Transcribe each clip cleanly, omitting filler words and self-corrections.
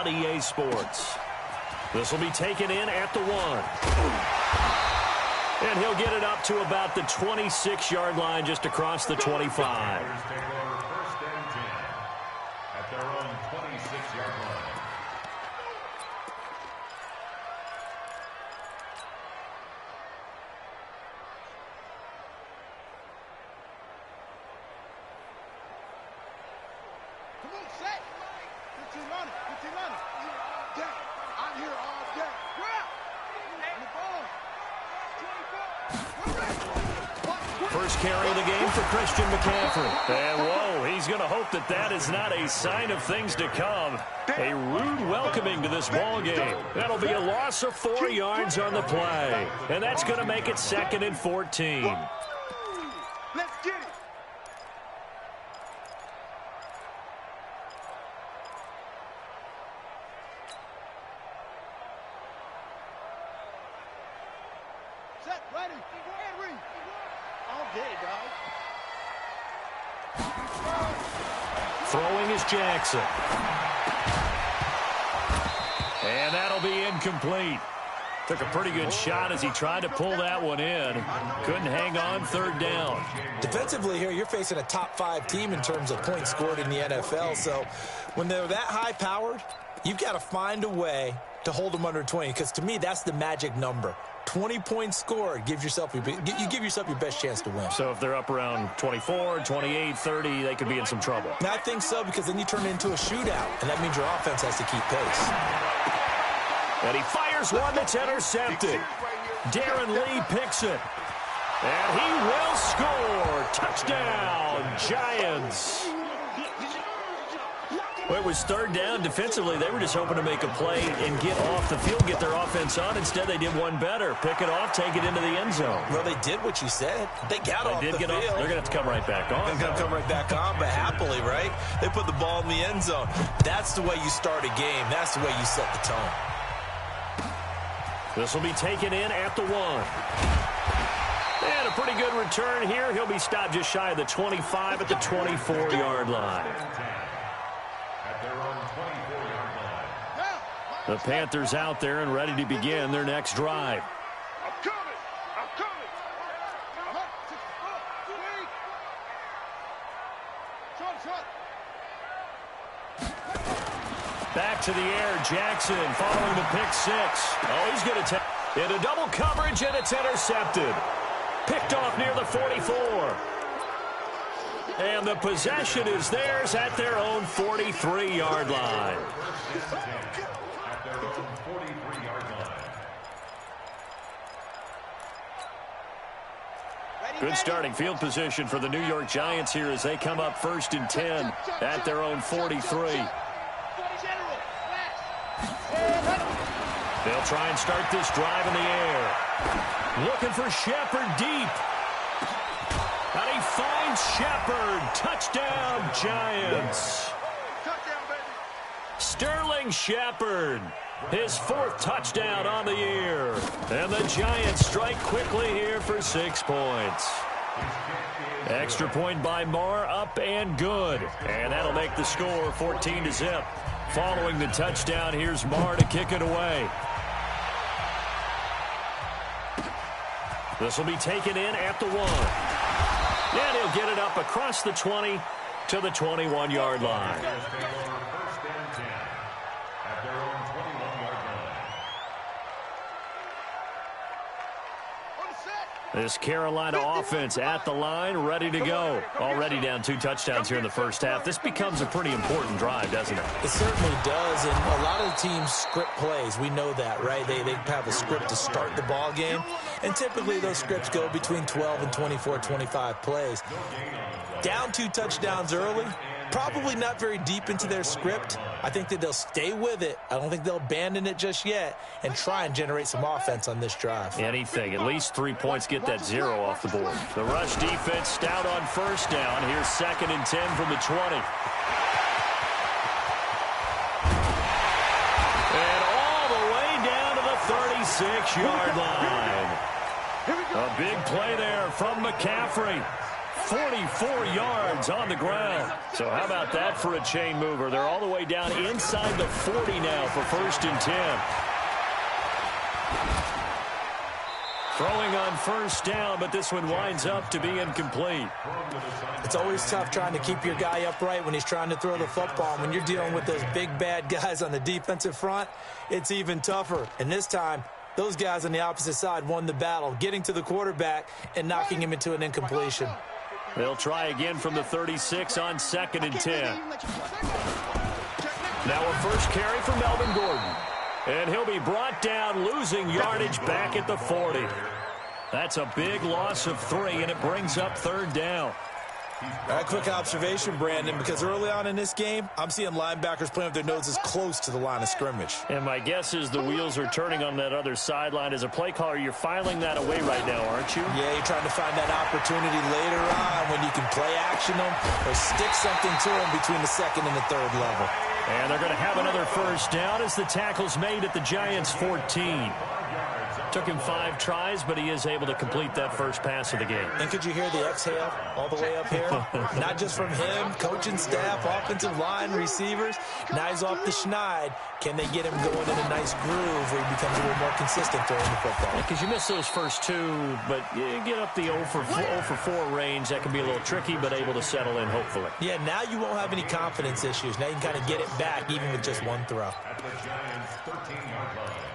on EA Sports. This will be taken in at the 1. And he'll get it up to about the 26-yard line just across the 25. At their own 26-yard line. Come on, set. Put your money. Put your money. I'm here all day. Grab. The ball. 24. First carry of the game for Christian McCaffrey. And, whoa, he's going to hope that that is not a sign of things to come. A rude welcoming to this ball game. That'll be a loss of 4 yards on the play. And that's going to make it 2nd and 14. Let's get it. Set, ready, and read. All day, dog. Throwing is Jackson. And that'll be incomplete. Took a pretty good shot as he tried to pull that one in. Couldn't hang on, 3rd down. Defensively here, you're facing a top 5 team in terms of points scored in the NFL. So when they're that high-powered, you've got to find a way to hold them under 20. Because to me, that's the magic number. 20 points scored, you give yourself your best chance to win. So if they're up around 24, 28, 30, they could be in some trouble. And I think so, because then you turn it into a shootout, and that means your offense has to keep pace. And he fires one that's intercepted. Darren Lee picks it. And he will score. Touchdown, Giants. Well, it was 3rd down. Defensively, they were just hoping to make a play and get off the field, get their offense on. Instead, they did one better. Pick it off, take it into the end zone. Well, they did what you said. They got off the field. They're going to have to come right back on. They're going to come right back on, but happily, right? They put the ball in the end zone. That's the way you start a game. That's the way you set the tone. This will be taken in at the 1. And a pretty good return here. He'll be stopped just shy of the 25 at the 24-yard line. The Panthers out there and ready to begin their next drive. I'm coming. I'm coming. Back to the air, Jackson following the pick 6. Oh, he's going to take into double coverage, and it's intercepted. Picked off near the 44. And the possession is theirs at their own 43-yard line. Good starting field position for the New York Giants here as they come up 1st and 10 at their own 43. They'll try and start this drive in the air. Looking for Shepard deep. And he finds Shepard. Touchdown, Giants. Sterling Shepard. His 4th touchdown on the year. And the Giants strike quickly here for 6 points. Extra point by Marr, up and good. And that'll make the score 14-0. Following the touchdown, here's Marr to kick it away. This will be taken in at the 1. And he'll get it up across the 20 to the 21-yard line. This Carolina offense at the line, ready to go. Already down 2 touchdowns here in the first half. This becomes a pretty important drive, doesn't it? It certainly does, and a lot of the teams script plays. We know that, right? They have a script to start the ball game, and typically those scripts go between 12 and 24, 25 plays. Down 2 touchdowns early, probably not very deep into their script. I think that they'll stay with it. I don't think they'll abandon it just yet and try and generate some offense on this drive. Anything. At least 3 points, get that 0 off the board. The rush defense stout on 1st down. Here's 2nd and 10 from the 20. And all the way down to the 36-yard line. A big play there from McCaffrey. 44 yards on the ground. So how about that for a chain mover? They're all the way down inside the 40 now for 1st and 10. Throwing on 1st down, but this one winds up to be incomplete. It's always tough trying to keep your guy upright when he's trying to throw the football. When you're dealing with those big, bad guys on the defensive front, it's even tougher. And this time, those guys on the opposite side won the battle, getting to the quarterback and knocking him into an incompletion. They'll try again from the 36 on 2nd and 10. Now a first carry for Melvin Gordon. And he'll be brought down, losing yardage back at the 40. That's a big loss of 3, and it brings up 3rd down. All right, quick observation, Brandon, because early on in this game, I'm seeing linebackers playing with their noses close to the line of scrimmage. And my guess is the wheels are turning on that other sideline. As a play caller, you're filing that away right now, aren't you? Yeah, you're trying to find that opportunity later on when you can play action them or stick something to them between the 2nd and the 3rd level. And they're going to have another first down as the tackle's made at the Giants' 14. Took him 5 tries, but he is able to complete that first pass of the game. And could you hear the exhale all the way up here? Not just from him, coaching staff, offensive line, receivers. Now he's off the schneid. Can they get him going in a nice groove where he becomes a little more consistent throwing the football? Because you miss those first 2, but you get up the 0 for 4 range. That can be a little tricky, but able to settle in, hopefully. Yeah, now you won't have any confidence issues. Now you can kind of get it back, even with just 1 throw. At the Giants' 13-yard line.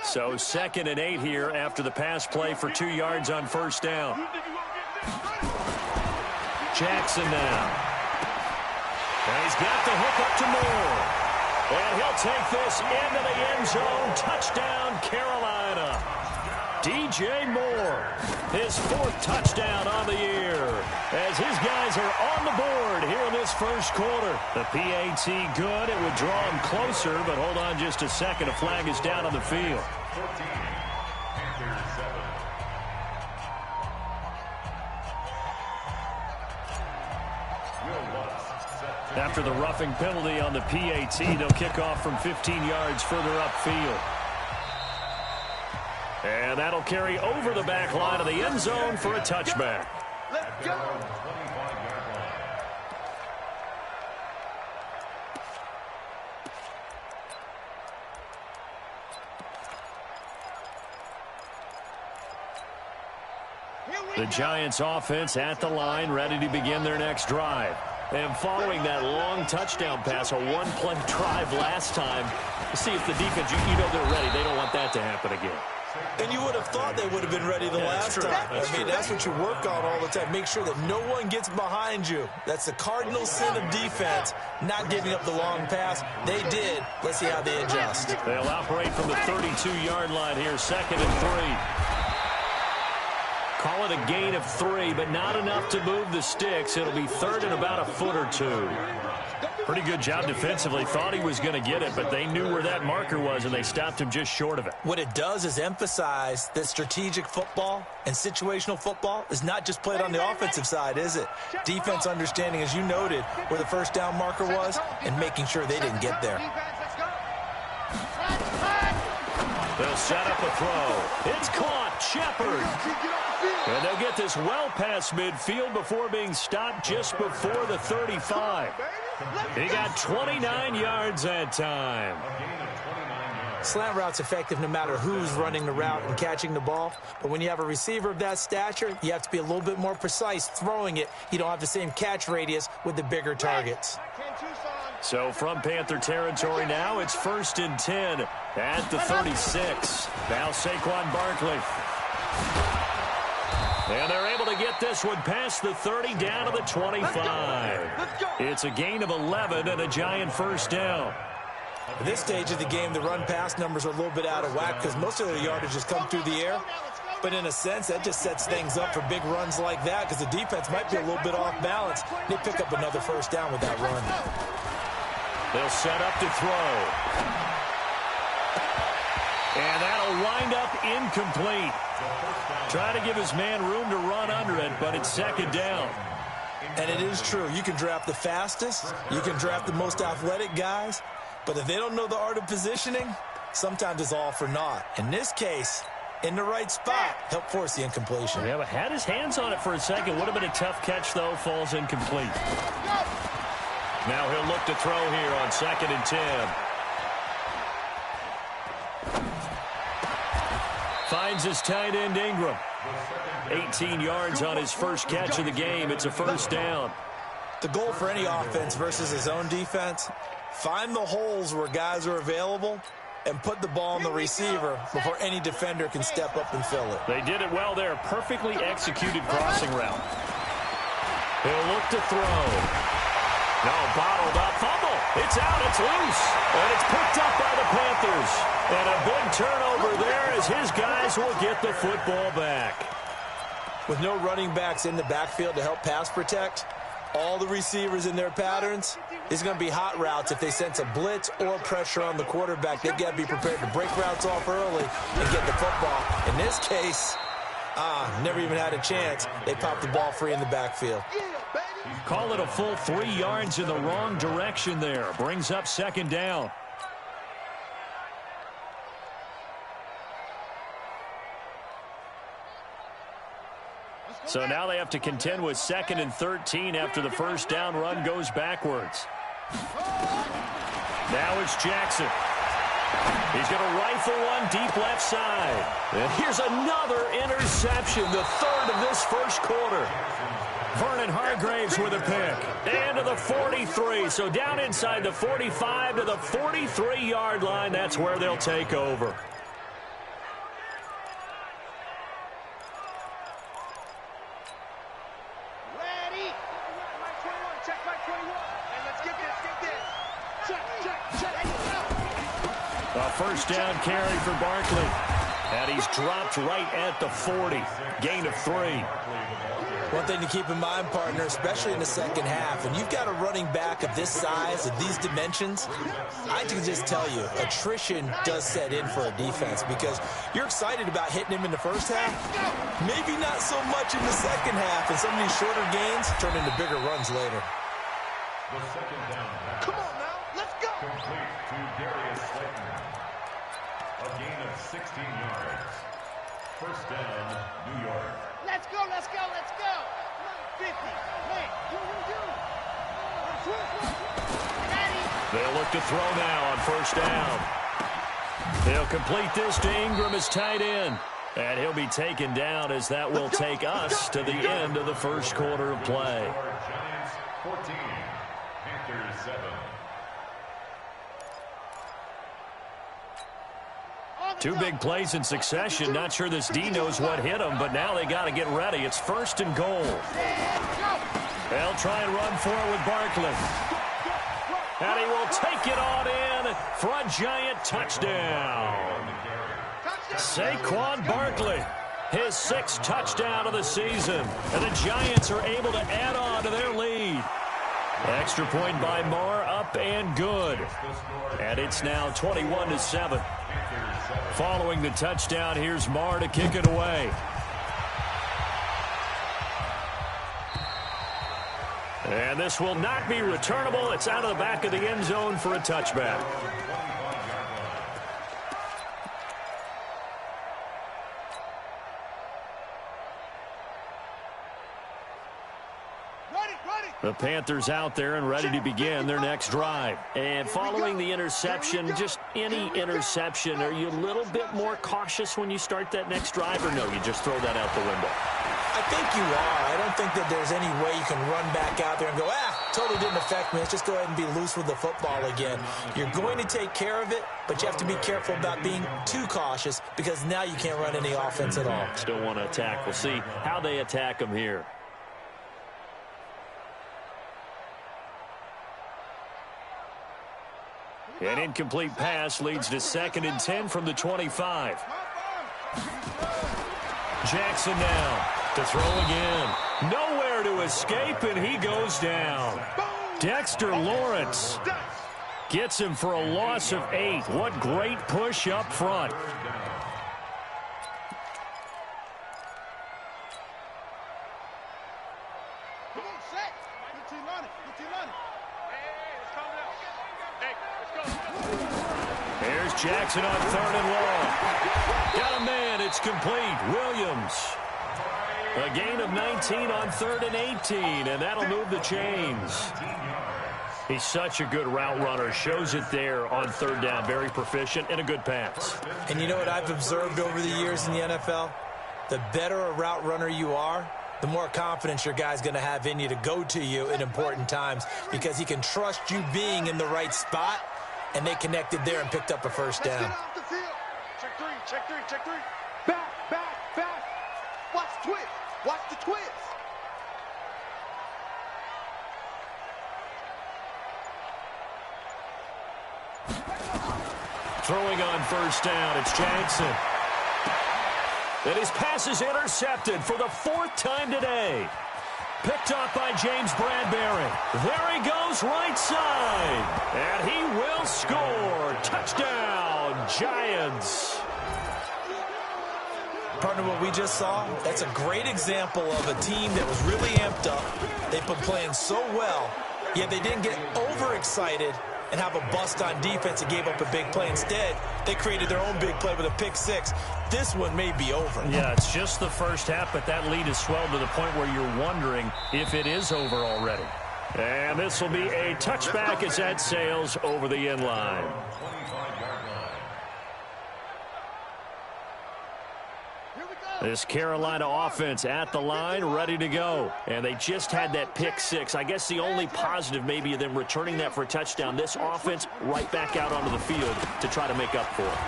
So 2nd and 8 here after the pass play for 2 yards on 1st down. Jackson now. And he's got the hook up to Moore. And he'll take this into the end zone. Touchdown, Carolina. DJ Moore, his 4th touchdown on the year, as his guys are on the board here in this first quarter. The PAT good. It would draw him closer, but hold on just a second. A flag is down on the field. 14, Panthers 7. After the roughing penalty on the PAT, they'll kick off from 15 yards further upfield. And that'll carry over the back line of the end zone for a touchback. Let's go. The Giants offense at the line, ready to begin their next drive. And following that long touchdown pass, a 1-play drive last time, see if the defense, you know they're ready. They don't want that to happen again. And you would have thought they would have been ready the last time. I mean, that's what you work on all the time. Make sure that no one gets behind you. That's the cardinal sin of defense, not giving up the long pass. They did. Let's see how they adjust. They'll operate from the 32-yard line here, 2nd and 3. Call it a gain of 3, but not enough to move the sticks. It'll be 3rd and about a foot or 2. Pretty good job defensively. Thought he was going to get it, but they knew where that marker was, and they stopped him just short of it. What it does is emphasize that strategic football and situational football is not just played on the offensive side, is it? Defense understanding, as you noted, where the first down marker was and making sure they didn't get there. They'll set up a throw. It's caught. Shepard. And they'll get this well past midfield before being stopped just before the 35. He got 29 yards that time. Slant route's effective no matter who's running the route and catching the ball. But when you have a receiver of that stature, you have to be a little bit more precise throwing it. You don't have the same catch radius with the bigger targets. So from Panther territory now, it's 1st and 10 at the 36. Now Saquon Barkley. And they're able to get this one past the 30 down to the 25. It's a gain of 11 and a Giant first down. At this stage of the game, the run-pass numbers are a little bit out of whack because most of their yardage has come through the air. But in a sense, that just sets things up for big runs like that because the defense might be a little bit off balance. They pick up another first down with that run. They'll set up to throw. And that'll wind up incomplete. Try to give his man room to run under it, but it's 2nd down. And it is true. You can draft the fastest. You can draft the most athletic guys. But if they don't know the art of positioning, sometimes it's all for naught. In this case, in the right spot, help force the incompletion. Yeah, but had his hands on it for a second. Would have been a tough catch, though. Falls incomplete. Now he'll look to throw here on 2nd and 10. Finds his tight end, Ingram. 18 yards on his first catch of the game. It's a first down. The goal for any offense versus his own defense, find the holes where guys are available and put the ball on the receiver before any defender can step up and fill it. They did it well there. Perfectly executed crossing route. He'll look to throw. No, bottled up. Fumble. It's out. It's loose. And it's picked up by the Panthers. And a big turnover there as his guys will get the football back. With no running backs in the backfield to help pass protect, all the receivers in their patterns, it's going to be hot routes. If they sense a blitz or pressure on the quarterback, they've got to be prepared to break routes off early and get the football. In this case, never even had a chance. They popped the ball free in the backfield. Call it a full 3 yards in the wrong direction there. Brings up 2nd down. So now they have to contend with 2nd and 13 after the first down run goes backwards. Now it's Jackson. He's going to rifle one deep left side. And here's another interception, the 3rd of this first quarter. Vernon Hargraves with a pick. And to the 43. So down inside the 45 to the 43-yard line. That's where they'll take over. A first down carry for Barkley. And he's dropped right at the 40. Gain of 3. One thing to keep in mind, partner, especially in the second half, and you've got a running back of this size, of these dimensions, I can just tell you, attrition does set in for a defense because you're excited about hitting him in the first half, maybe not so much in the second half, and some of these shorter gains turn into bigger runs later. The second down pass. Come on now, let's go. Complete to Darius Slayton. A gain of 16 yards. First down, New York. Let's go, let's go, let's go. 50. Man, They'll look to throw now on first down. He'll complete this to Ingram as tight end. And he'll be taken down as that will take us to the end of the first quarter of play. Giants 14, Panthers 7. Two big plays in succession. Not sure this D knows what hit him, but now they got to get ready. It's 1st and goal. They'll try and run for it with Barkley. And he will take it on in for a Giant touchdown. Saquon Barkley, his 6th touchdown of the season. And the Giants are able to add on to their lead. Extra point by Marr, up and good. And it's now 21-7. Following the touchdown, here's Marr to kick it away. And this will not be returnable. It's out of the back of the end zone for a touchback. The Panthers out there and ready to begin their next drive. And following the interception, just any interception, are you a little bit more cautious when you start that next drive, or no, you just throw that out the window? I think you are. I don't think that there's any way you can run back out there and go, totally didn't affect me. Let's just go ahead and be loose with the football again. You're going to take care of it, but you have to be careful about being too cautious because now you can't run any offense at all. Still want to attack. We'll see how they attack them here. An incomplete pass leads to 2nd and 10 from the 25. Jackson now to throw again. Nowhere to escape, and he goes down. Dexter Lawrence gets him for a loss of 8. What great push up front. Here's Jackson on 3rd and long. Got a man. It's complete. Williams. A gain of 19 on 3rd and 18, and that'll move the chains. He's such a good route runner. Shows it there on 3rd down. Very proficient and a good pass. And you know what I've observed over the years in the NFL? The better a route runner you are, the more confidence your guy's going to have in you to go to you in important times because he can trust you being in the right spot, and they connected there and picked up a first down. Check three, check three, check three. Back, back, back. Watch the twist. Watch the twist. Throwing on 1st down, it's Jackson. And his pass is intercepted for the 4th time today. Picked off by James Bradbury. There he goes, right side. And he will score. Touchdown, Giants. Partner, what we just saw, that's a great example of a team that was really amped up. They've been playing so well, yet they didn't get overexcited and have a bust on defense and gave up a big play. Instead, they created their own big play with a pick 6. This one may be over. Yeah, it's just the first half, but that lead has swelled to the point where you're wondering if it is over already. And this will be a touchback as that sails over the end line. This Carolina offense at the line, ready to go. And they just had that pick 6. I guess the only positive maybe of them returning that for a touchdown. This offense right back out onto the field to try to make up for it.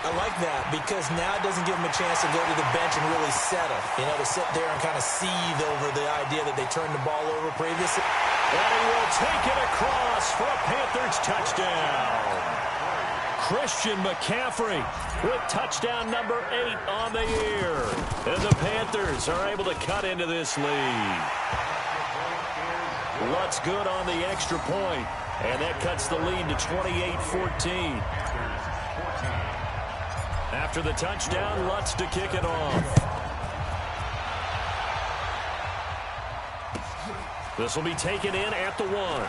I like that because now it doesn't give them a chance to go to the bench and really settle. You know, to sit there and kind of seethe over the idea that they turned the ball over previously. And he will take it across for a Panthers touchdown. Christian McCaffrey with touchdown number 8 on the year. And the Panthers are able to cut into this lead. Lutz good on the extra point, and that cuts the lead to 28-14. After the touchdown, Lutz to kick it off. This will be taken in at the 1.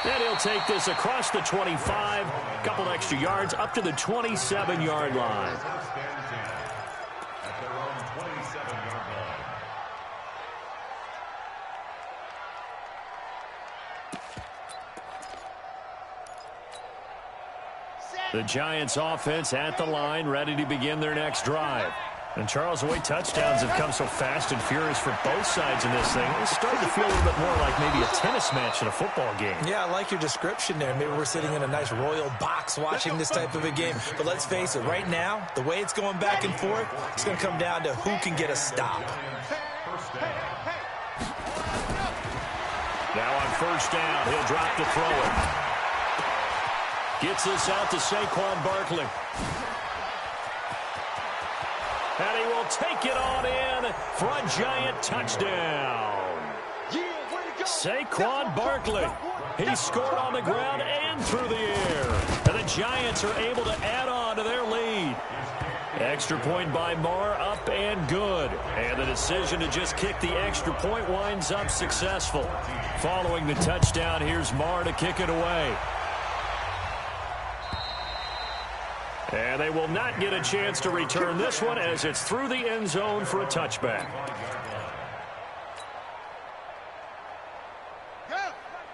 And he'll take this across the 25, a couple extra yards up to the 27-yard line. The Giants offense at the line, ready to begin their next drive. And Charles, the way touchdowns have come so fast and furious for both sides in this thing, it's starting to feel a little bit more like maybe a tennis match in a football game. Yeah, I like your description there. Maybe we're sitting in a nice royal box watching this type of a game. But let's face it, right now, the way it's going back and forth, it's going to come down to who can get a stop. Now on 1st down, he'll drop to throw it. Gets this out to Saquon Barkley. And he will take it on in for a Giant touchdown. Saquon Barkley. He scored on the ground and through the air. And the Giants are able to add on to their lead. Extra point by Marr, up and good. And the decision to just kick the extra point winds up successful. Following the touchdown, here's Marr to kick it away. And they will not get a chance to return this one as it's through the end zone for a touchback.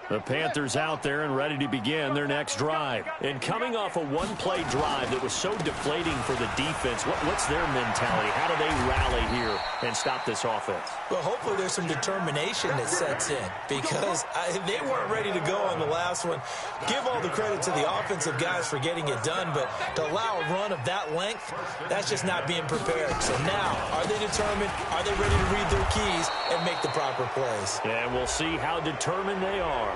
The Panthers out there and ready to begin their next drive. And coming off a one-play drive that was so deflating for the defense, what's their mentality? How do they rally here and stop this offense? Well, hopefully there's some determination that sets in because they weren't ready to go on the last one. Give all the credit to the offensive guys for getting it done, but to allow a run of that length, that's just not being prepared. So now, are they determined? Are they ready to read their keys and make the proper plays? And we'll see how determined they are.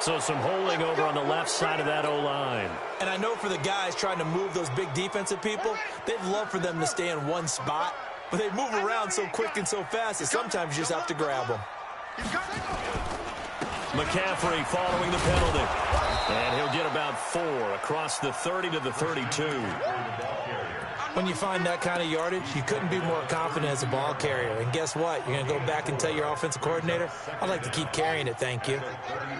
So some holding over on the left side of that O-line. And I know for the guys trying to move those big defensive people, they'd love for them to stay in one spot, but they move around so quick and so fast that sometimes you just have to grab them. McCaffrey following the penalty. And he'll get about 4 across the 30 to the 32. When you find that kind of yardage, you couldn't be more confident as a ball carrier. And guess what? You're going to go back and tell your offensive coordinator, I'd like to keep carrying it, thank you.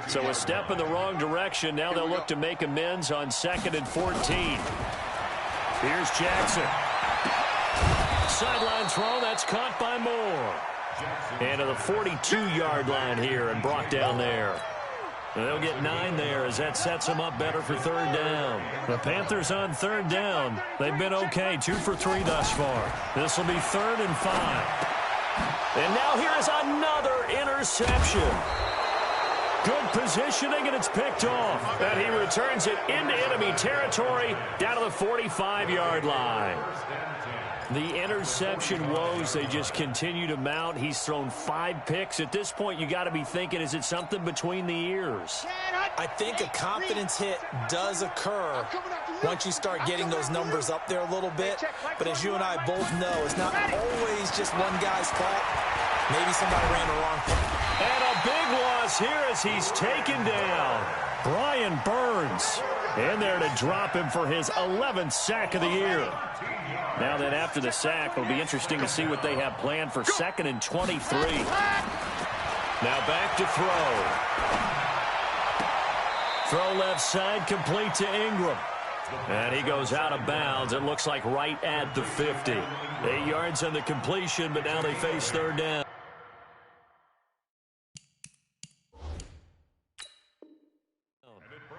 So a step in the wrong direction. Now they'll look to make amends on 2nd and 14. Here's Jackson. Sideline throw, that's caught by Moore. And to the 42-yard line here and brought down there. They'll get 9 there as that sets them up better for 3rd down. The Panthers on 3rd down. They've been okay, 2 for 3 thus far. This will be 3rd and 5. And now here is another interception. Good positioning, and it's picked off. And he returns it into enemy territory down to the 45-yard line. The interception woes, they just continue to mount. He's thrown 5 picks. At this point, you got to be thinking, is it something between the ears? I think a confidence hit does occur once you start getting those numbers up there a little bit. But as you and I both know, it's not always just one guy's fault. Maybe somebody ran the wrong play. And a big loss here as he's taken down. Brian Burns in there to drop him for his 11th sack of the year. Now then, after the sack, it'll be interesting to see what they have planned for 2nd and 23. Now back to throw. Throw left side, complete to Ingram. And he goes out of bounds. It looks like right at the 50. 8 yards on the completion, but now they face 3rd down.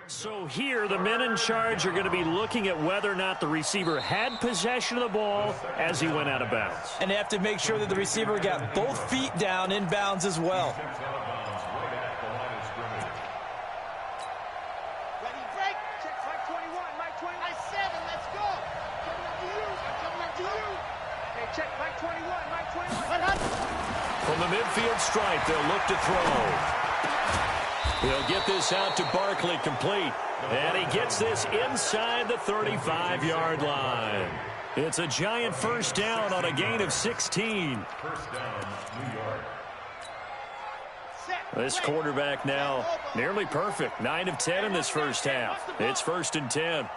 So here, the men in charge are going to be looking at whether or not the receiver had possession of the ball as he went out of bounds. And they have to make sure that the receiver got both feet down in bounds as well. Ready, break. Check flag 21. Mike 20. I 7. Let's go. Coming up to you. I'm coming up to you. Hey, check flag 21. Mike 21. From the midfield stripe, they'll look to throw. He'll get this out to Barkley, complete. And he gets this inside the 35-yard line. It's a giant 1st down on a gain of 16. 1st down, New York. This quarterback now nearly perfect. 9 of 10 in this first half. It's 1st and 10.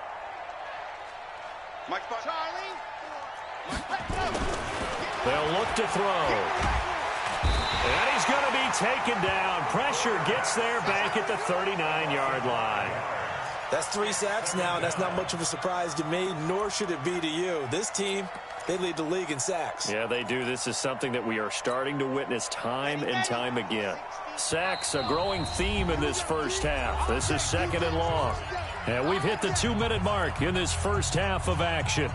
They'll look to throw. And he's going to be taken down. Pressure gets there back at the 39-yard line. That's 3 sacks now, and that's not much of a surprise to me, nor should it be to you. This team, they lead the league in sacks. Yeah, they do. This is something that we are starting to witness time and time again. Sacks, a growing theme in this first half. This is 2nd and long. And we've hit the 2-minute mark in this first half of action.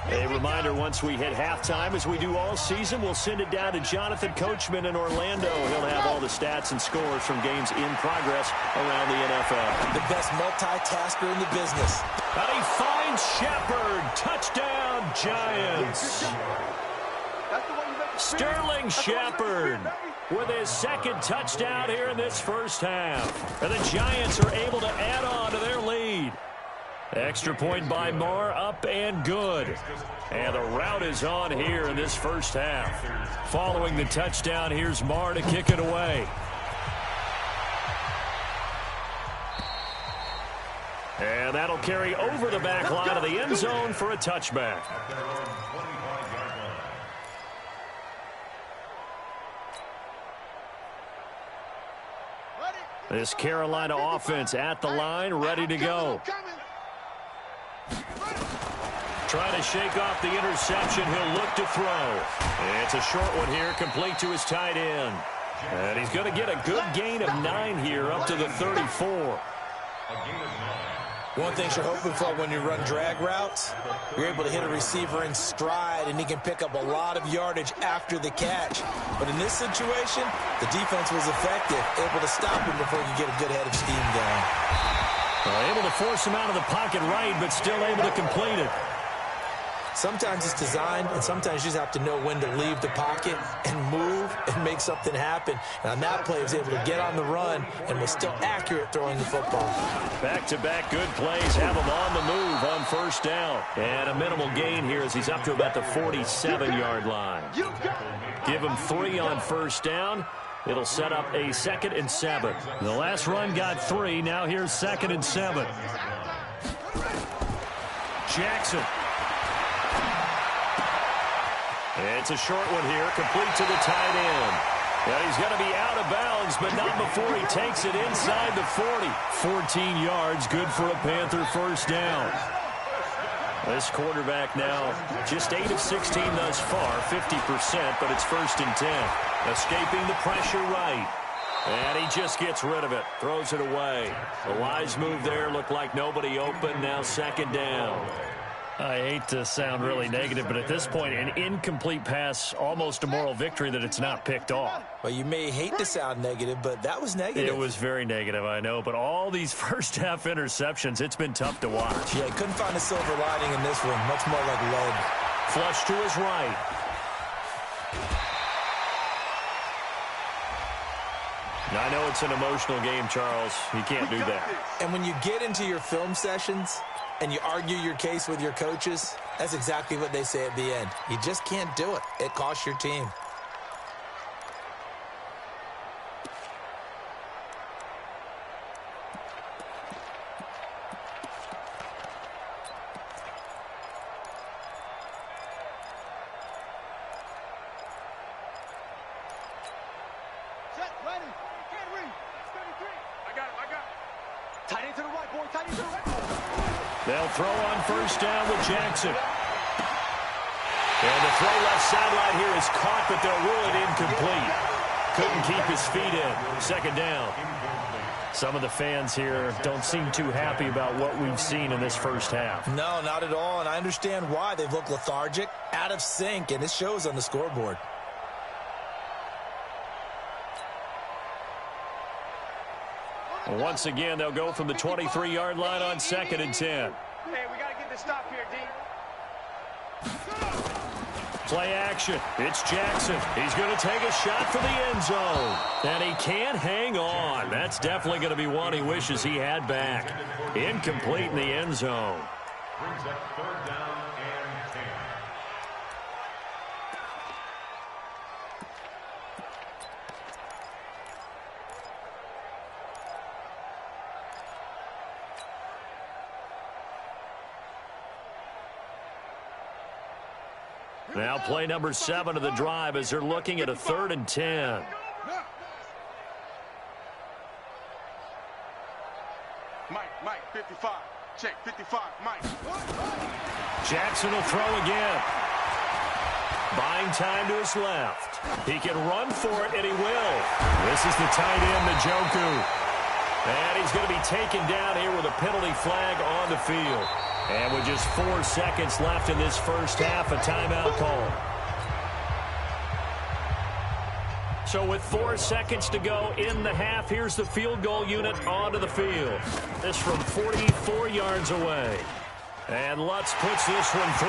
A reminder, once we hit halftime, as we do all season, we'll send it down to Jonathan Coachman in Orlando. He'll have all the stats and scores from games in progress around the NFL. The best multitasker in the business. And he finds Shepard. Touchdown, Giants. Sterling Shepard with his 2nd touchdown here in this first half. And the Giants are able to add on to their lead. Extra point by Marr, up and good. And the route is on here in this first half. Following the touchdown, here's Marr to kick it away. And that'll carry over the back line of the end zone for a touchback. This Carolina offense at the line, ready to go. Trying to shake off the interception. He'll look to throw. It's a short one here, complete to his tight end. And he's going to get a good gain of 9 here, up to the 34. One thing you're hoping for when you run drag routes, you're able to hit a receiver in stride, and he can pick up a lot of yardage after the catch. But in this situation, the defense was effective, able to stop him before he could get a good head of steam going. Able to force him out of the pocket right, but still able to complete it. Sometimes it's designed, and sometimes you just have to know when to leave the pocket and move and make something happen. And on that play, he was able to get on the run and was still accurate throwing the football. Back-to-back good plays have him on the move on 1st down. And a minimal gain here as he's up to about the 47-yard line. Give him 3 on 1st down. It'll set up a 2nd and 7. The last run got 3. Now here's 2nd and 7. Jackson. It's a short one here, complete to the tight end. And he's going to be out of bounds, but not before he takes it inside the 40. 14 yards, good for a Panther first down. This quarterback now just 8 of 16 thus far, 50%, but it's 1st and 10. Escaping the pressure right. And he just gets rid of it, throws it away. A wise move there, looked like nobody open, now 2nd down. I hate to sound really negative, but at this point, an incomplete pass, almost a moral victory that it's not picked off. Well, you may hate to sound negative, but that was negative. It was very negative, I know, but all these first-half interceptions, it's been tough to watch. Yeah, couldn't find a silver lining in this one, much more like lead. Flush to his right. I know it's an emotional game, Charles. You can't do that. And when you get into your film sessions and you argue your case with your coaches, that's exactly what they say at the end. You just can't do it. It costs your team. They'll throw on first down with Jackson. And the throw left sideline here is caught, but they'll rule it incomplete. Couldn't keep his feet in. 2nd down. Some of the fans here don't seem too happy about what we've seen in this first half. No, not at all, and I understand why. They've looked lethargic, out of sync, and it shows on the scoreboard. Once again, they'll go from the 23-yard line on 2nd and 10. Hey, we got to get the stop here, D. Play action. It's Jackson. He's going to take a shot for the end zone. And he can't hang on. That's definitely going to be one he wishes he had back. Incomplete in the end zone. Brings up 3rd down and 10. Now play number 7 of the drive as they're looking at a 3rd and 10. Mike, 55. Check, 55, Mike. Jackson will throw again. Buying time to his left. He can run for it, and he will. This is the tight end, Njoku. And he's going to be taken down here with a penalty flag on the field. And with just 4 seconds left in this first half, a timeout call. So with 4 seconds to go in the half, here's the field goal unit onto the field. This from 44 yards away. And Lutz puts this one through.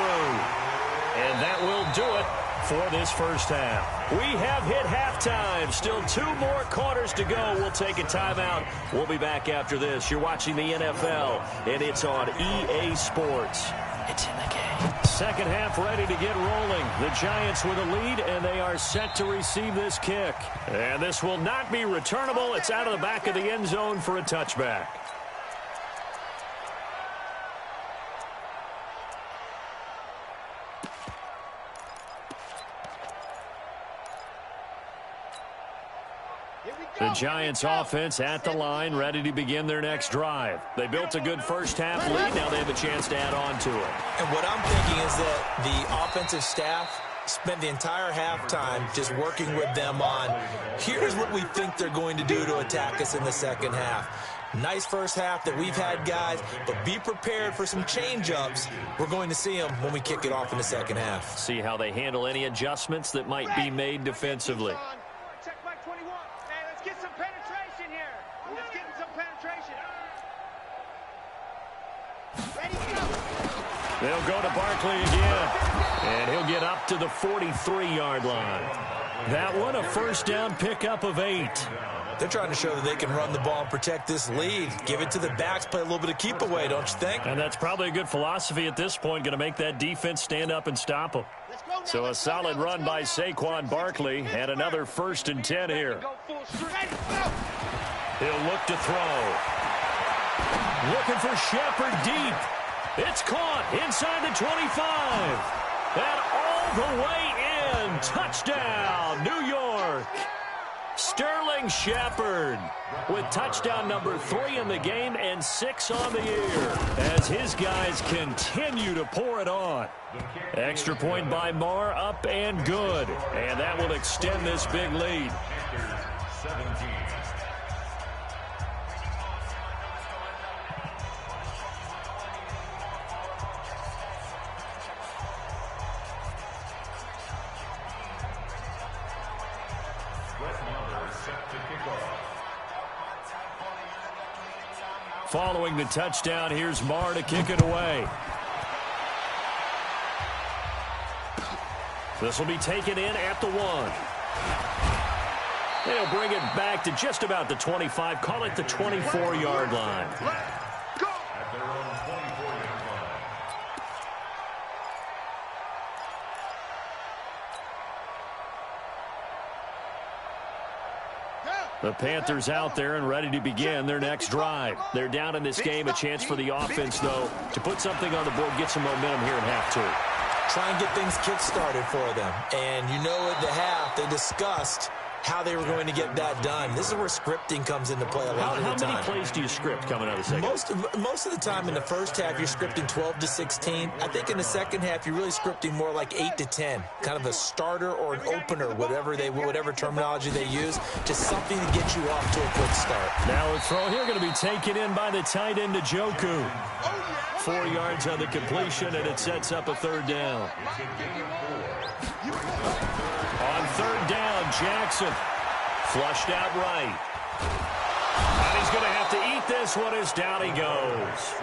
And that will do it for this first half. We have hit halftime. Still 2 more quarters to go. We'll take a timeout. We'll be back after this. You're watching the NFL, and it's on EA Sports. It's in the game. Second half ready to get rolling. The Giants with a lead, and they are set to receive this kick. And this will not be returnable. It's out of the back of the end zone for a touchback. The Giants offense at the line, ready to begin their next drive. They built a good first half lead. Now they have a chance to add on to it. And what I'm thinking is that the offensive staff spent the entire halftime just working with them on, here's what we think they're going to do to attack us in the second half. Nice first half that we've had, guys, but be prepared for some change-ups. We're going to see them when we kick it off in the second half. See how they handle any adjustments that might be made defensively. Check Mike 21. Hey, let's get some penetration here. Let's get some penetration. Ready, go. They'll go to Barkley again, and he'll get up to the 43-yard line. That one, a first down pickup of 8. They're trying to show that they can run the ball and protect this lead. Give it to the backs, play a little bit of keep away, don't you think? And that's probably a good philosophy at this point, going to make that defense stand up and stop them. So a solid run by Saquon Barkley, and another 1st and 10 here. He'll look to throw. Looking for Shepard deep. It's caught inside the 25. And all the way in. Touchdown, New York. Sterling Shepard with touchdown number 3 in the game and 6 on the year as his guys continue to pour it on. Extra point by Marr, up and good. And that will extend this big lead. 17. Following the touchdown, here's Marr to kick it away. This will be taken in at the 1. They'll bring it back to just about the 25. Call it the 24-yard line. At their own 24-yard line. The Panthers out there and ready to begin their next drive. They're down in this game. A chance for the offense, though, to put something on the board, get some momentum here in half 2. Try and get things kick-started for them. And you know at the half, they discussed how they were going to get that done. This is where scripting comes into play a lot of the time. How many plays do you script coming out of the second? Most of the time in the first half, you're scripting 12 to 16. I think in the second half, you're really scripting more like 8 to 10. Kind of a starter or an opener, whatever terminology they use. Just something to get you off to a quick start. Now a throw here going to be taken in by the tight end, Njoku. 4 yards on the completion, and it sets up a 3rd down. On 3rd down, Jackson flushed out right. And he's going to have to eat this one as down he goes.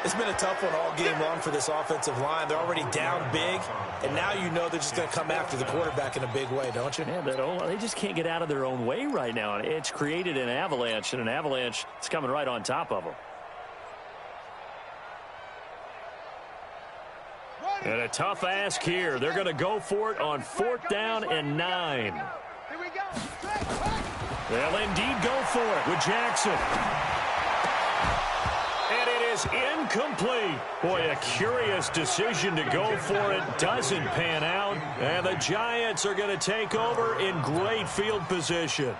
It's been a tough one all game long for this offensive line. They're already down big, and now you know they're just going to come after the quarterback in a big way, don't you? Yeah, they just can't get out of their own way right now. It's created an avalanche, and an avalanche is coming right on top of them. And a tough ask here. They're going to go for it on 4th down and 9. Here we go. They'll indeed go for it with Jackson. And it is incomplete. Boy, a curious decision to go for it. Doesn't pan out. And the Giants are going to take over in great field position.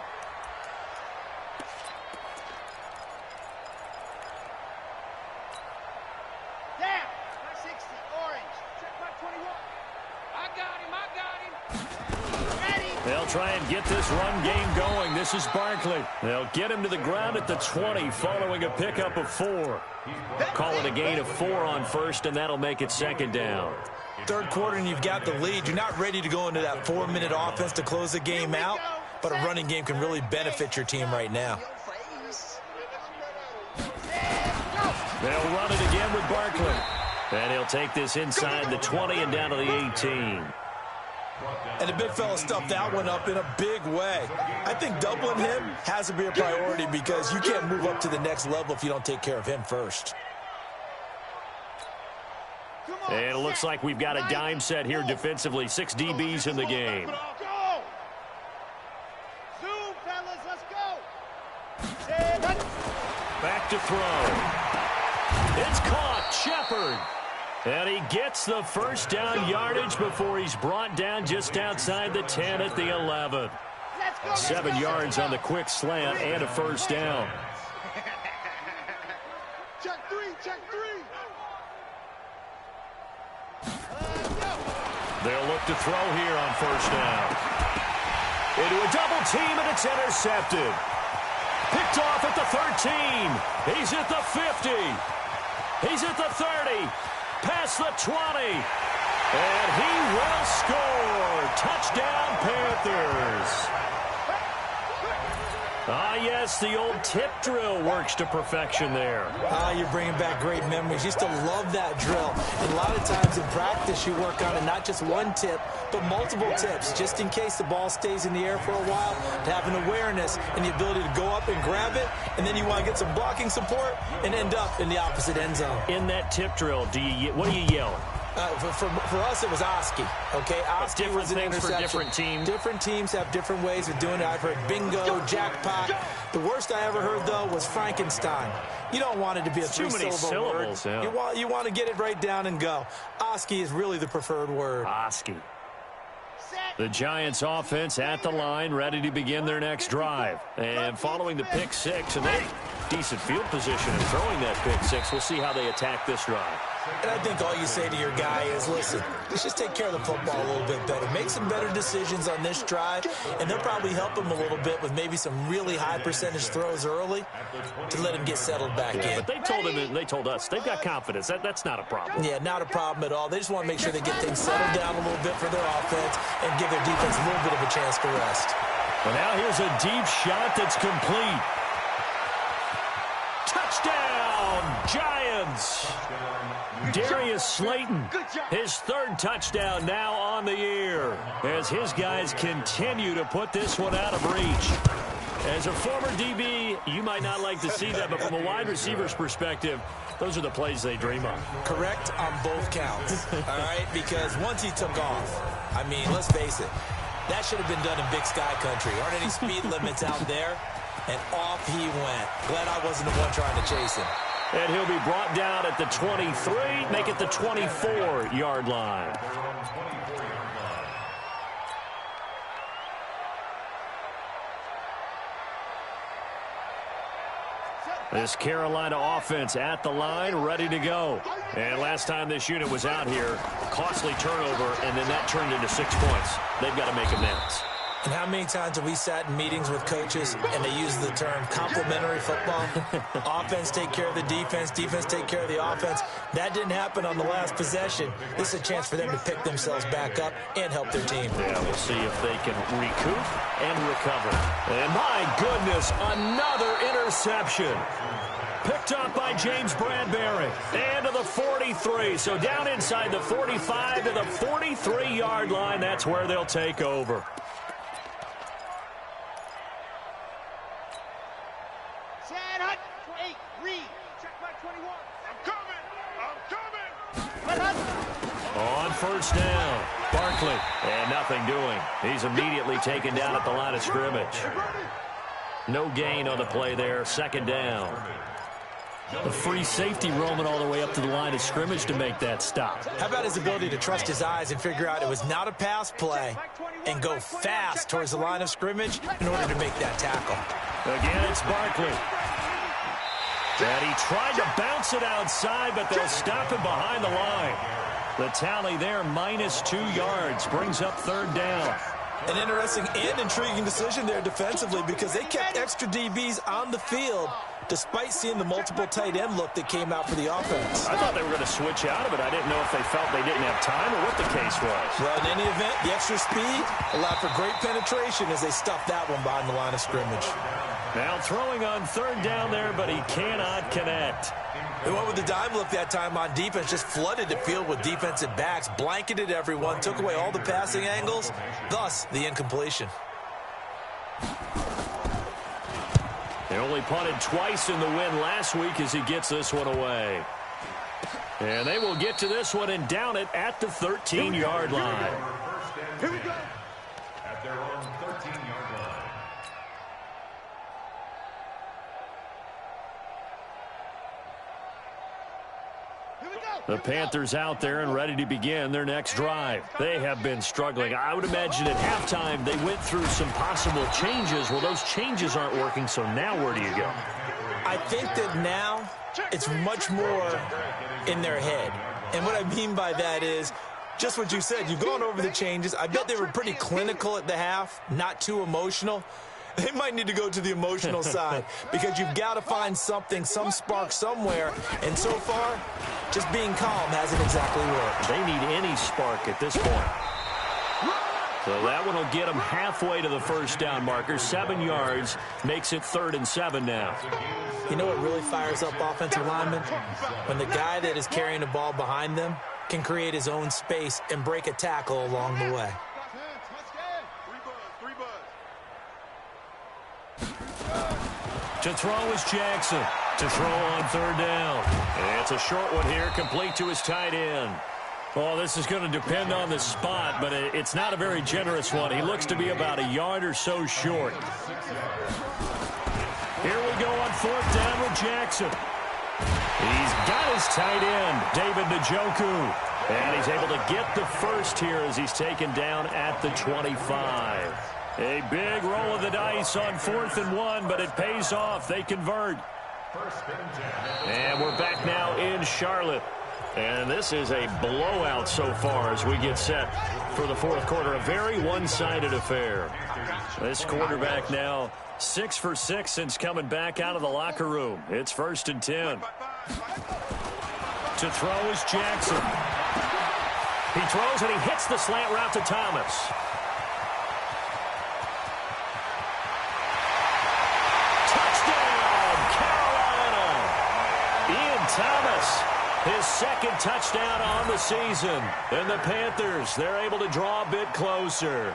They'll try and get this run game going. This is Barkley. They'll get him to the ground at the 20 following a pickup of 4. Call it a gain of 4 on 1st, and that'll make it 2nd down. 3rd quarter, and you've got the lead. You're not ready to go into that 4-minute offense to close the game out, but a running game can really benefit your team right now. They'll run it again with Barkley. And he'll take this inside the 20 and down to the 18. And the big fella stuffed that one up in a big way. I think doubling him has to be a priority because you can't move up to the next level if you don't take care of him first. And it looks like we've got a dime set here defensively. 6 DBs in the game. Back to throw. It's caught. Shepard. And he gets the 1st down yardage before he's brought down just outside the 10 at the 11. 7 yards on the quick slant and a 1st down. Check 3, check 3. They'll look to throw here on 1st down. Into a double team, and it's intercepted. Picked off at the 13. He's at the 50. He's at the 30. Past the 20. And he will score. Touchdown, Panthers. Ah, yes, the old tip drill works to perfection there. Ah, you're bringing back great memories. Used to love that drill. And a lot of times in practice, you work on it, not just one tip, but multiple tips, just in case the ball stays in the air for a while, to have an awareness and the ability to go up and grab it, and then you want to get some blocking support and end up in the opposite end zone. In that tip drill, what do you yell? For us, it was Oski. Okay, Oski was an interception. For different teams. Different teams have different ways of doing it. I've heard bingo, jackpot. The worst I ever heard, though, was Frankenstein. You don't want it to be a three-syllable word. Yeah. You want to get it right down and go. Oski is really the preferred word. Oski. The Giants offense at the line, ready to begin their next drive. And following the pick six, and they decent field position in throwing that pick six. We'll see how they attack this drive. And I think all you say to your guy is, listen, let's just take care of the football a little bit better. Make some better decisions on this drive, and they'll probably help him a little bit with maybe some really high percentage throws early to let him get settled back in. But they told him, and they told us, they've got confidence. That's not a problem. Yeah, not a problem at all. They just want to make sure they get things settled down a little bit for their offense and give their defense a little bit of a chance to rest. Well, now here's a deep shot that's complete. Touchdown, Giants! Darius Slayton, his third touchdown now on the year, as his guys continue to put this one out of reach. As a former DB, you might not like to see that, but from a wide receiver's perspective, those are the plays they dream of. Correct on both counts, all right? Because once he took off, I mean, let's face it, that should have been done in Big Sky Country. Aren't any speed limits out there? And off he went. Glad I wasn't the one trying to chase him. And he'll be brought down at the 23, make it the 24-yard line. This Carolina offense at the line, ready to go. And last time this unit was out here, costly turnover, and then that turned into 6 points. They've got to make amends. And how many times have we sat in meetings with coaches and they use the term complementary football? Offense take care of the defense, defense take care of the offense. That didn't happen on the last possession. This is a chance for them to pick themselves back up and help their team. Yeah, we'll see if they can recoup and recover. And my goodness, another interception. Picked up by James Bradbury. And to the 43. So down inside the 45 to the 43-yard line. That's where they'll take over. On first down, Barkley, and nothing doing. He's immediately taken down at the line of scrimmage. No gain on the play there, second down. A free safety roaming all the way up to the line of scrimmage to make that stop. How about his ability to trust his eyes and figure out it was not a pass play and go fast towards the line of scrimmage in order to make that tackle. Again, it's Barkley. And he tried to bounce it outside, but they'll stop him behind the line. The tally there, -2 yards, brings up third down. An interesting and intriguing decision there defensively because they kept extra DBs on the field despite seeing the multiple tight end look that came out for the offense. I thought they were going to switch out of it. I didn't know if they felt they didn't have time or what the case was. Well, in any event, the extra speed allowed for great penetration as they stuffed that one behind the line of scrimmage. Now throwing on third down there, but he cannot connect. They went with the dime look that time on defense, just flooded the field with defensive backs, blanketed everyone, took away all the passing angles, thus the incompletion. They only punted twice in the win last week as he gets this one away. And they will get to this one and down it at the 13-yard line. Here we go. At their own 13-yard line. The Panthers out there and ready to begin their next drive. They have been struggling. I would imagine at halftime they went through some possible changes. Well, those changes aren't working, so now where do you go? I think that now it's much more in their head. And what I mean by that is just what you said. You've gone over the changes. I bet they were pretty clinical at the half, not too emotional. They might need to go to the emotional side because you've got to find something, some spark somewhere. And so far, just being calm hasn't exactly worked. They need any spark at this point. So that one will get them halfway to the first down marker. 7 yards makes it 3rd and 7 now. You know what really fires up offensive linemen? When the guy that is carrying the ball behind them can create his own space and break a tackle along the way. To throw is Jackson. To throw on 3rd down. And it's a short one here, complete to his tight end. Well, this is going to depend on the spot, but it's not a very generous one. He looks to be about a yard or so short. Here we go on 4th down with Jackson. He's got his tight end, David Njoku. And he's able to get the first here as he's taken down at the 25. A big roll of the dice on 4th and 1, but it pays off. They convert. And we're back now in Charlotte. And this is a blowout so far as we get set for the 4th quarter. A very one-sided affair. This quarterback now 6 for 6 since coming back out of the locker room. It's 1st and 10. To throw is Jackson. He throws and he hits the slant route to Thomas. Touchdown, Carolina. Ian Thomas, his 2nd touchdown on the season. And the Panthers, they're able to draw a bit closer.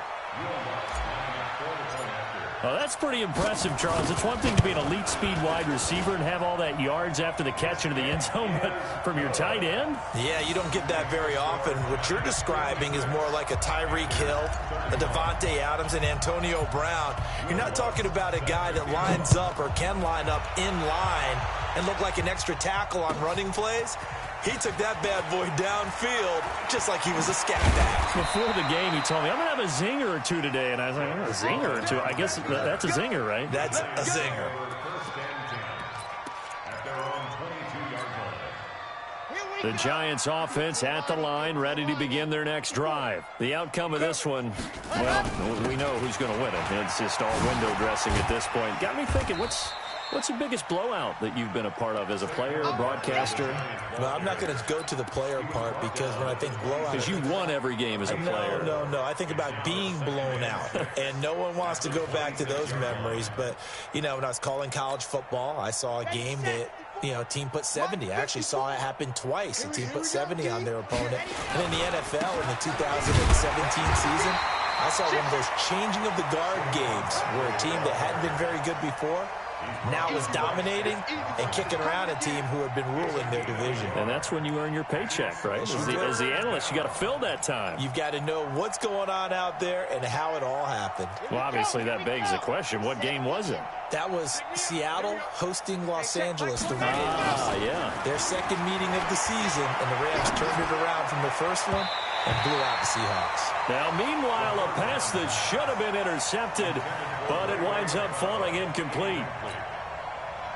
Well, that's pretty impressive, Charles. It's one thing to be an elite speed wide receiver and have all that yards after the catch into the end zone, but from your tight end? Yeah, you don't get that very often. What you're describing is more like a Tyreek Hill, a Devontae Adams, and Antonio Brown. You're not talking about a guy that lines up or can line up in line and look like an extra tackle on running plays. He took that bad boy downfield just like he was a scat back. Before the game, he told me, I'm going to have a zinger or two today. And I was like, oh, a zinger or two? I guess that's a zinger, right? That's a zinger. The Giants offense at the line, ready to begin their next drive. The outcome of this one, well, we know who's going to win it. It's just all window dressing at this point. Got me thinking, what's the biggest blowout that you've been a part of as a player, broadcaster? Well, I'm not going to go to the player part because when I think blowout... Because you won every game as a player. No. I think about being blown out. And no one wants to go back to those memories. But, you know, when I was calling college football, I saw a game that, you know, a team put 70. I actually saw it happen twice. A team put 70 on their opponent. And in the NFL in the 2017 season, I saw one of those changing of the guard games where a team that hadn't been very good before now was dominating and kicking around a team who had been ruling their division. And that's when you earn your paycheck, right? As the analyst, you got to fill that time. You've got to know what's going on out there and how it all happened. Well, obviously, that begs the question, what game was it? That was Seattle hosting Los Angeles, the Rams. Yeah. Their 2nd meeting of the season, and the Rams turned it around from the first one and blew out the Seahawks. Now, meanwhile, a pass that should have been intercepted, but it winds up falling incomplete.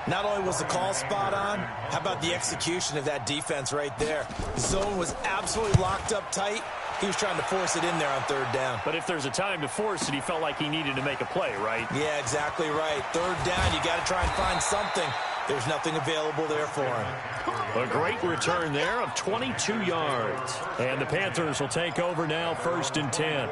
Not only was the call spot on, how about the execution of that defense right there? The zone was absolutely locked up tight. He was trying to force it in there on 3rd down. But if there's a time to force it, he felt like he needed to make a play, right? Yeah, exactly right. 3rd down, you got to try and find something. There's nothing available there for him. A great return there of 22 yards. And the Panthers will take over now, 1st and 10.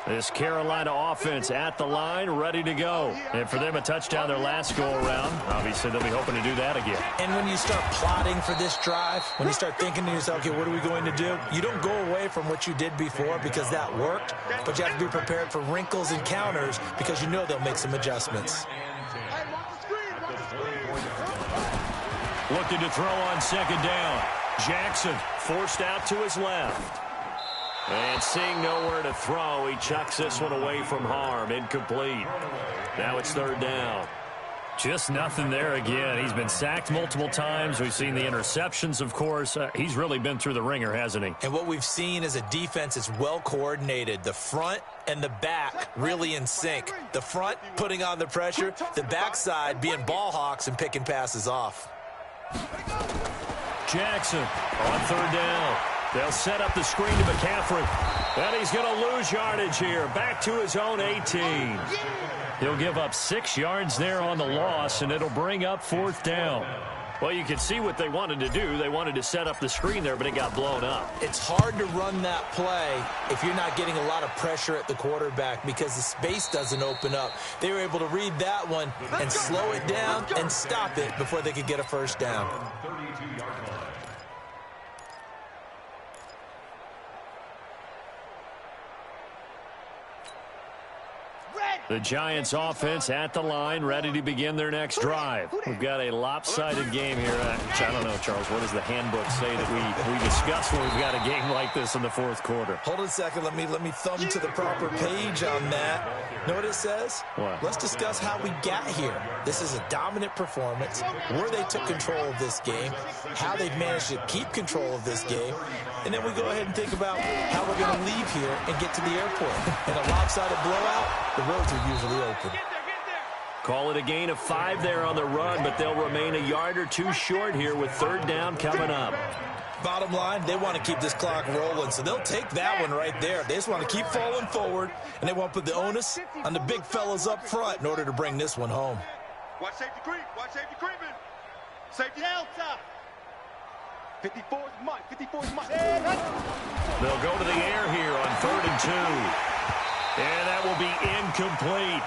This Carolina offense at the line, ready to go. And for them, a touchdown their last go-around. Obviously, they'll be hoping to do that again. And when you start plotting for this drive, when you start thinking to yourself, okay, what are we going to do? You don't go away from what you did before because that worked, but you have to be prepared for wrinkles and counters because you know they'll make some adjustments. Looking to throw on 2nd down. Jackson forced out to his left. And seeing nowhere to throw, he chucks this one away from harm. Incomplete. Now it's 3rd down. Just nothing there again. He's been sacked multiple times. We've seen the interceptions, of course. He's really been through the ringer, hasn't he? And what we've seen is a defense that's well coordinated. The front and the back really in sync. The front putting on the pressure. The backside being ball hawks and picking passes off. Jackson on 3rd down. They'll set up the screen to McCaffrey. And he's going to lose yardage here. Back to his own 18. He'll give up 6 yards there on the loss, and it'll bring up 4th down. Well, you can see what they wanted to do. They wanted to set up the screen there, but it got blown up. It's hard to run that play if you're not getting a lot of pressure at the quarterback because the space doesn't open up. They were able to read that one and slow it down and stop it before they could get a 1st down. Red, The Giants offense at the line, ready to begin their next drive. We've got a lopsided game here. I don't know, Charles, what does the handbook say that we discuss when we've got a game like this in the fourth quarter? Hold it a second. Let me thumb to the proper page on that. Know what it says? What? Let's discuss how we got here. This is a dominant performance, where they took control of this game, how they've managed to keep control of this game, and then we go ahead and think about how we're going to leave here and get to the airport. In a lopsided blowout, the roads are usually open. Call it a gain of 5 there on the run, but they'll remain a yard or two short here with third down coming up. Bottom line, they want to keep this clock rolling, so they'll take that one right there. They just want to keep falling forward, and they want to put the onus on the big fellas up front in order to bring this one home. Watch safety creep. Watch safety creeping. Safety Delta. 54's Mike. 54's Mike. They'll go to the air here on 3rd and 2. And that will be incomplete.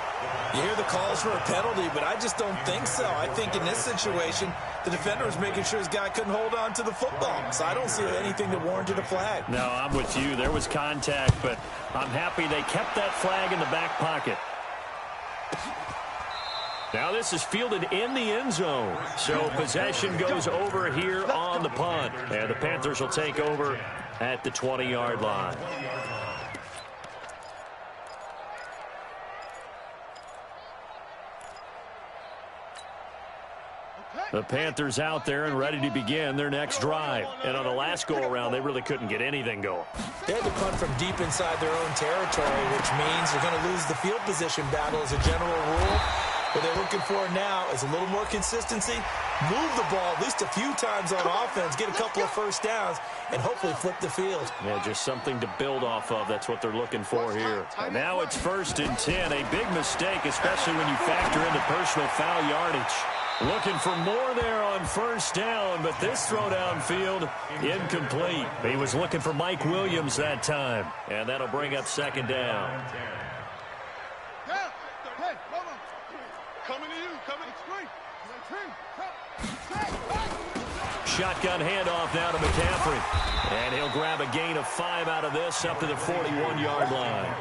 You hear the calls for a penalty, but I just don't think so. I think in this situation, the defender was making sure his guy couldn't hold on to the football. So I don't see anything that warranted a flag. No, I'm with you. There was contact, but I'm happy they kept that flag in the back pocket. Now this is fielded in the end zone. So possession goes over here on the punt. And the Panthers will take over at the 20-yard line. The Panthers out there and ready to begin their next drive. And on the last go-around, they really couldn't get anything going. They had to punt from deep inside their own territory, which means they're going to lose the field position battle as a general rule. What they're looking for now is a little more consistency, move the ball at least a few times on offense, get a couple of first downs, and hopefully flip the field. Yeah, just something to build off of. That's what they're looking for here. And now it's 1st and 10. A big mistake, especially when you factor in the personal foul yardage. Looking for more there on 1st down, but this throw downfield, incomplete. He was looking for Mike Williams that time. And that'll bring up 2nd down. Coming to you. Coming. Shotgun handoff now to McCaffrey. And he'll grab a gain of 5 out of this up to the 41-yard line.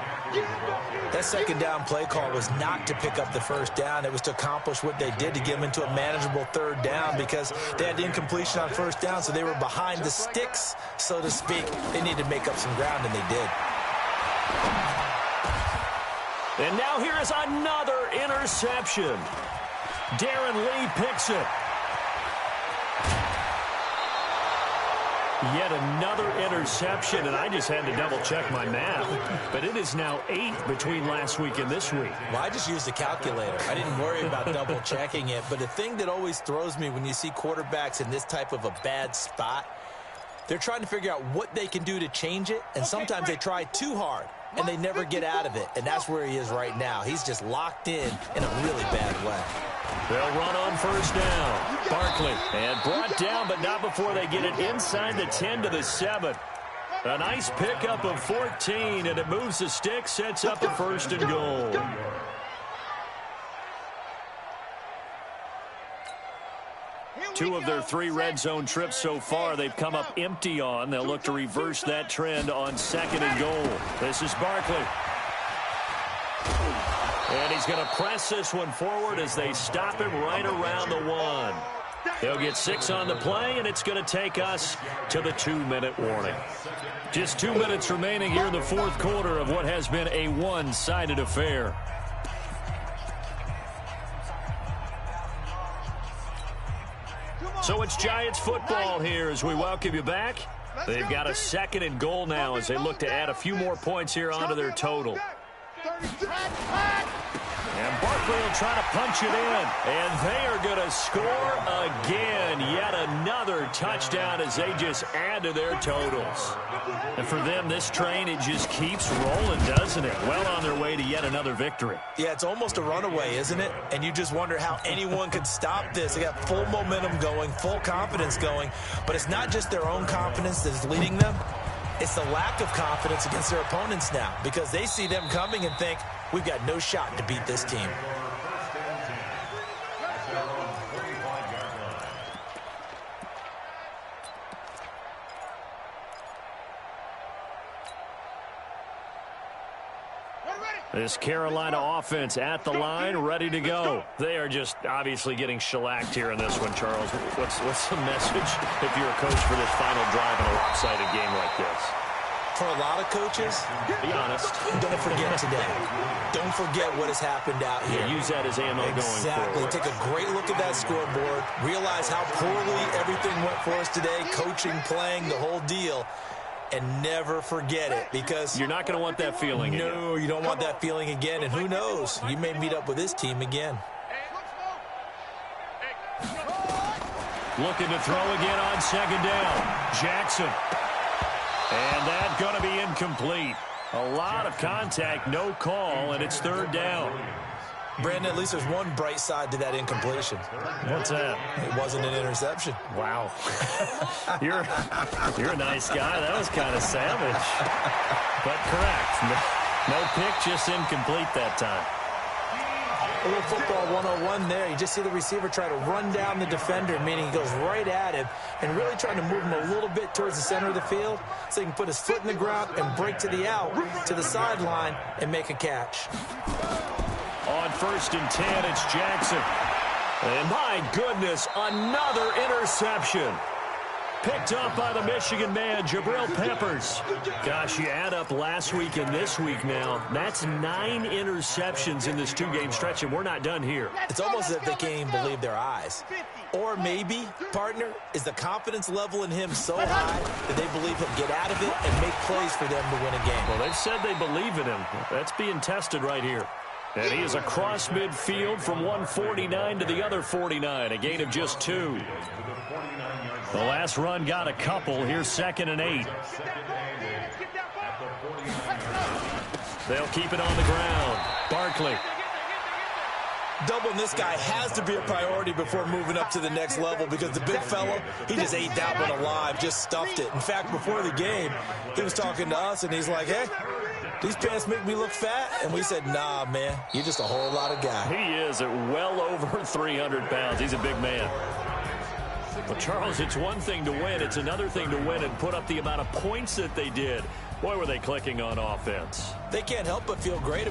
That 2nd down play call was not to pick up the 1st down. It was to accomplish what they did to get them into a manageable 3rd down because they had the incompletion on 1st down, so they were behind the sticks, so to speak. They needed to make up some ground, and they did. And now here is another interception. Darren Lee picks it. Yet another interception, and I just had to double-check my math. But it is now 8 between last week and this week. Well, I just used a calculator. I didn't worry about double-checking it. But the thing that always throws me when you see quarterbacks in this type of a bad spot, they're trying to figure out what they can do to change it, and sometimes they try too hard, and they never get out of it. And that's where he is right now. He's just locked in a really bad way. They'll run on 1st down. Barkley, and brought down, but not before they get it inside the 10 to the 7. A nice pickup of 14, and it moves the stick, sets up a 1st and goal. Two of their 3 red zone trips so far, they've come up empty on. They'll look to reverse that trend on 2nd and goal. This is Barkley. And he's going to press this one forward as they stop him right around the 1. He'll get 6 on the play, and it's going to take us to the 2-minute warning. Just 2 minutes remaining here in the 4th quarter of what has been a one-sided affair. So it's Giants football here as we welcome you back. They've got a 2nd and goal now as they look to add a few more points here onto their total. And Barkley will try to punch it in. And they are going to score again. Yet another touchdown as they just add to their totals. And for them, this train, it just keeps rolling, doesn't it? Well on their way to yet another victory. Yeah, it's almost a runaway, isn't it? And you just wonder how anyone could stop this. They got full momentum going, full confidence going. But it's not just their own confidence that's leading them. It's the lack of confidence against their opponents now because they see them coming and think, we've got no shot to beat this team. We're ready. This Carolina offense at the line, ready to go. They are just obviously getting shellacked here in this one, Charles. What's the message if you're a coach for this final drive in a lopsided game like this? For a lot of coaches, be honest, don't forget today. Don't forget what has happened out here. Yeah, use that as ammo going forward. Take a great look at that scoreboard. Realize how poorly everything went for us today. Coaching, playing, the whole deal. And never forget it, because you're not going to want that feeling again. No, you don't want that feeling again. And who knows? You may meet up with this team again. Looking to throw again on second down. Jackson. And that's going to be incomplete. A lot of contact, no call, and it's third down. Brandon, at least there's one bright side to that incompletion. What's that? It wasn't an interception. Wow. You're a nice guy. That was kind of savage. But correct. No pick, just incomplete that time. A little football 101 there. You just see the receiver try to run down the defender, meaning he goes right at him and really trying to move him a little bit towards the center of the field so he can put his foot in the ground and break to the out, to the sideline, and make a catch. On 1st and 10, it's Jackson. And my goodness, another interception. Picked up by the Michigan man, Jabril Peppers. Gosh, you add up last week and this week now. That's 9 interceptions in this 2-game stretch, and we're not done here. It's almost as if they can't even believe their eyes. Or maybe, partner, is the confidence level in him so high that they believe he'll get out of it and make plays for them to win a game. Well, they've said they believe in him. That's being tested right here. And he is across midfield from one 49 to the other 49, a gain of just 2. The last run got a couple. Here's 2nd and 8. They'll keep it on the ground. Barkley. Doubling this guy has to be a priority before moving up to the next level, because the big fella, he just ate that one alive, just stuffed it. In fact, before the game, he was talking to us, and he's like, hey, these pants make me look fat? And we said, nah, man, you're just a whole lot of guy. He is at well over 300 pounds. He's a big man. Well, Charles, it's one thing to win. It's another thing to win and put up the amount of points that they did. Boy, were they clicking on offense. They can't help but feel great